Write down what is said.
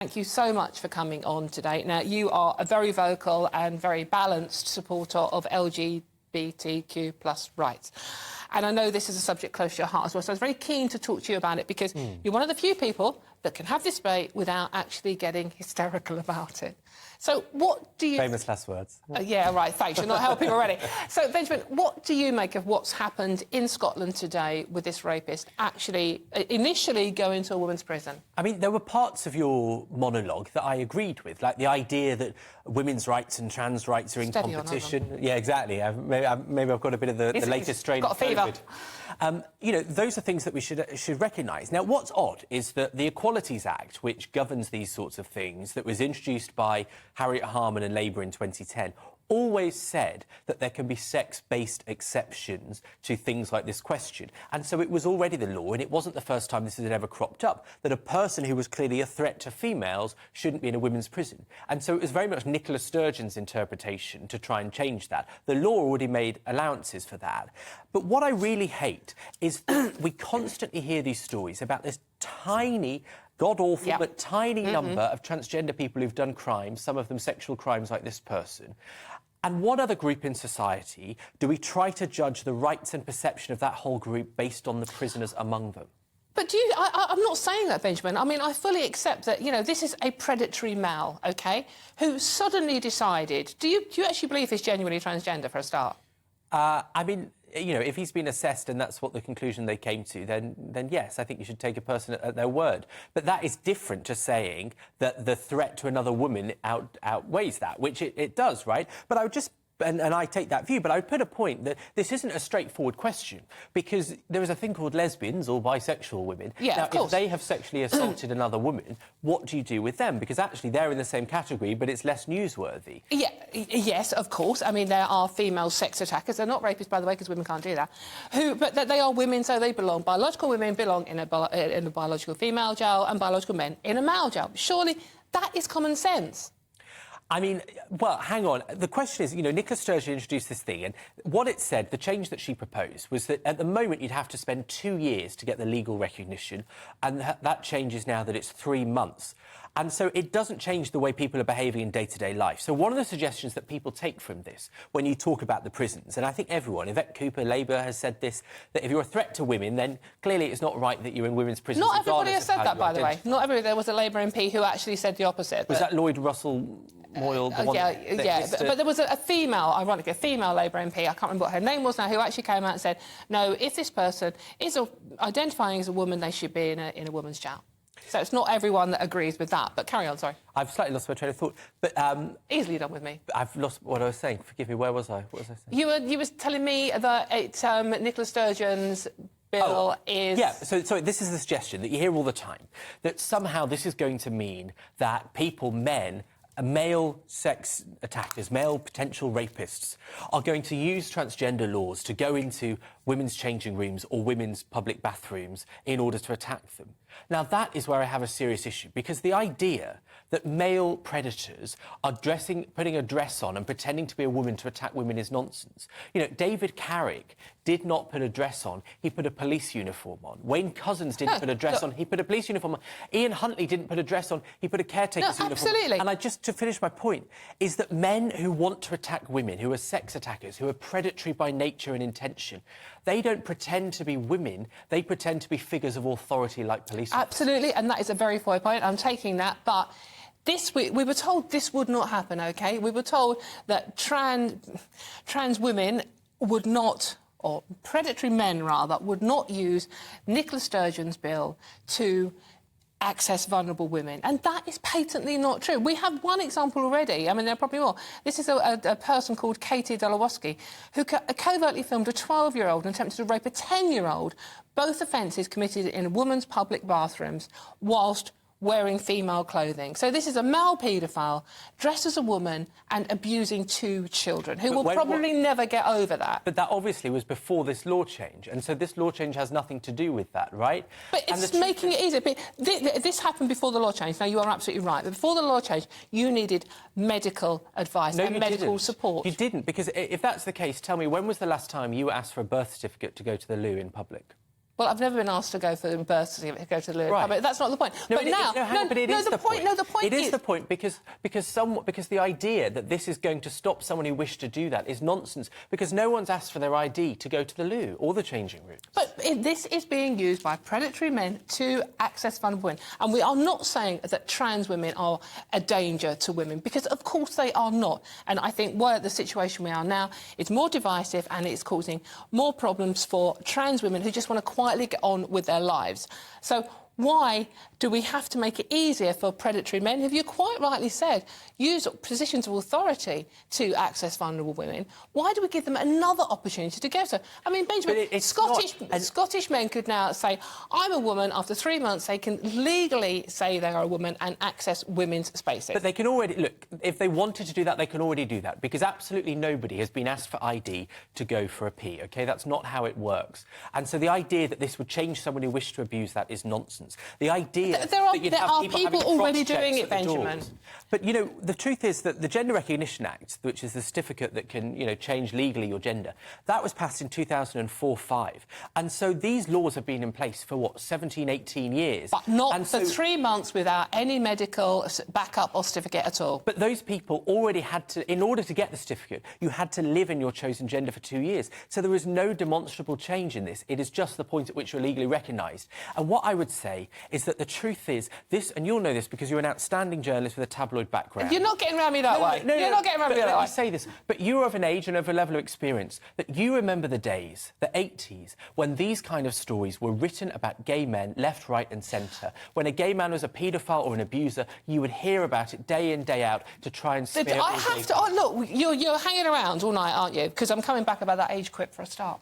Thank you so much for coming on today. Now, you are a very vocal and very balanced supporter of LGBTQ plus rights. And I know this is a subject close to your heart as well, so I was very keen to talk to you about it because you're one of the few people that can have this debate without actually getting hysterical about it. So what do you... Famous last words. Yeah, right, thanks. You're not helping already. So, Benjamin, what do you make of what's happened in Scotland today with this rapist actually initially going to a women's prison? I mean, there were parts of your monologue that I agreed with, like the idea that women's rights and trans rights are in competition. Yeah, exactly. Maybe I've got a bit of the latest strain of COVID. You know, those are things that we should recognise. Now, what's odd is that the Equalities Act, which governs these sorts of things, that was introduced by Harriet Harman and Labour in 2010, always said that there can be sex-based exceptions to things like this question. And so it was already the law, and it wasn't the first time this had ever cropped up, that a person who was clearly a threat to females shouldn't be in a women's prison. And so it was very much Nicola Sturgeon's interpretation to try and change that. The law already made allowances for that. But what I really hate is that we constantly hear these stories about this tiny, god-awful, but tiny number of transgender people who've done crimes, some of them sexual crimes like this person. And what other group in society do we try to judge the rights and perception of that whole group based on the prisoners among them? But I'm not saying that, Benjamin. I mean, I fully accept that, you know, this is a predatory male, OK, who suddenly decided... Do you actually believe he's genuinely transgender, for a start? I mean, you know, if he's been assessed and that's what the conclusion they came to, then yes, I think you should take a person at their word. But that is different to saying that the threat to another woman outweighs that, which it does, right? But I would just... And I take that view, but I would put a point that this isn't a straightforward question, because there is a thing called lesbians or bisexual women. Yeah, now, of course. if they have sexually assaulted another woman, what do you do with them? Because actually they're in the same category, but it's less newsworthy. Yeah, yes, of course. I mean, there are female sex attackers. They're not rapists, by the way, because women can't do that. But they are women, so they belong. Biological women belong in a biological female jail, and biological men in a male jail. Surely that is common sense. I mean, well, hang on. The question is, you know, Nicola Sturgeon introduced this thing, and what it said, the change that she proposed, was that at the moment you'd have to spend 2 years to get the legal recognition, and that changes now that it's 3 months. And so it doesn't change the way people are behaving in day-to-day life. So one of the suggestions that people take from this, when you talk about the prisons, and I think everyone, Yvette Cooper, Labour, has said this, that if you're a threat to women, then clearly it's not right that you're in women's prisons. Not everybody has said that, by the way. Not everybody. There was a Labour MP who actually said the opposite. Was that Lloyd Russell Moyle? But there was a female, ironically, a female Labour MP, I can't remember what her name was now, who actually came out and said, no, if this person is identifying as a woman, they should be in a woman's jail. So it's not everyone that agrees with that. But carry on, sorry. I've slightly lost my train of thought. But easily done with me. I've lost what I was saying. Forgive me, where was I? What was I saying? You were telling me that Nicola Sturgeon's bill is... Yeah, so this is the suggestion that you hear all the time, that somehow this is going to mean that people, men, male sex attackers, male potential rapists, are going to use transgender laws to go into women's changing rooms or women's public bathrooms in order to attack them. Now, that is where I have a serious issue, because the idea that male predators are putting a dress on and pretending to be a woman to attack women is nonsense. You know, David Carrick did not put a dress on, he put a police uniform on. Wayne Couzens didn't put a dress on, he put a police uniform on. Ian Huntley didn't put a dress on, he put a caretaker's uniform on. Absolutely. And to finish my point, is that men who want to attack women, who are sex attackers, who are predatory by nature and intention, they don't pretend to be women, they pretend to be figures of authority like police officers. Absolutely, and that is a very fair point. I'm taking that, but we were told this would not happen, OK? We were told that trans women would not, or predatory men, rather, would not use Nicola Sturgeon's bill to access vulnerable women. And that is patently not true. We have one example already. I mean, there are probably more. This is a person called Katie Delawoski, who covertly filmed a 12-year-old and attempted to rape a 10-year-old, both offences committed in a woman's public bathrooms whilst wearing female clothing. So this is a male paedophile dressed as a woman and abusing 2 children, who will probably never get over that. But that obviously was before this law change, and so this law change has nothing to do with that, right? But it's making it easier. But this happened before the law change. Now, you are absolutely right. But before the law change, you needed medical advice and medical support. You didn't, because if that's the case, tell me, when was the last time you asked for a birth certificate to go to the loo in public? Well, I've never been asked to go for the birth certificate, to go to the loo. Right. But that's not the point. No, but it is the point. No, the point it is the point because the idea that this is going to stop someone who wished to do that is nonsense, because no one's asked for their ID to go to the loo or the changing rooms. But this is being used by predatory men to access vulnerable women. And we are not saying that trans women are a danger to women, because, of course, they are not. And I think the situation we are now is more divisive, and it's causing more problems for trans women who just want to quietly get on with their lives. So why do we have to make it easier for predatory men, who you quite rightly said use positions of authority to access vulnerable women? Why do we give them another opportunity to go so? I mean, Benjamin, Scottish men could now say, I'm a woman. After 3 months, they can legally say they are a woman and access women's spaces. But they can already... Look, if they wanted to do that, they can already do that, because absolutely nobody has been asked for ID to go for a pee, OK? That's not how it works. And so the idea that this would change someone who wished to abuse that is nonsense. The idea there are people already doing it, Benjamin. But, you know, the truth is that the Gender Recognition Act, which is the certificate that can, you know, change legally your gender, that was passed in 2004-5. And so these laws have been in place for, what, 17, 18 years? But not for 3 months without any medical backup or certificate at all. But those people already had to, in order to get the certificate, you had to live in your chosen gender for 2 years. So there is no demonstrable change in this. It is just the point at which you're legally recognised. And what I would say is that the truth is this, and you'll know this because you're an outstanding journalist with a tabloid background. You're not getting around me that way. You're not getting around me that way. Let me say this, but you're of an age and of a level of experience that you remember the days, the 80s, when these kind of stories were written about gay men left, right and centre. When a gay man was a paedophile or an abuser, you would hear about it day in, day out to try and smear... I have to... Oh, look, you're hanging around all night, aren't you? Because I'm coming back about that age quip for a start.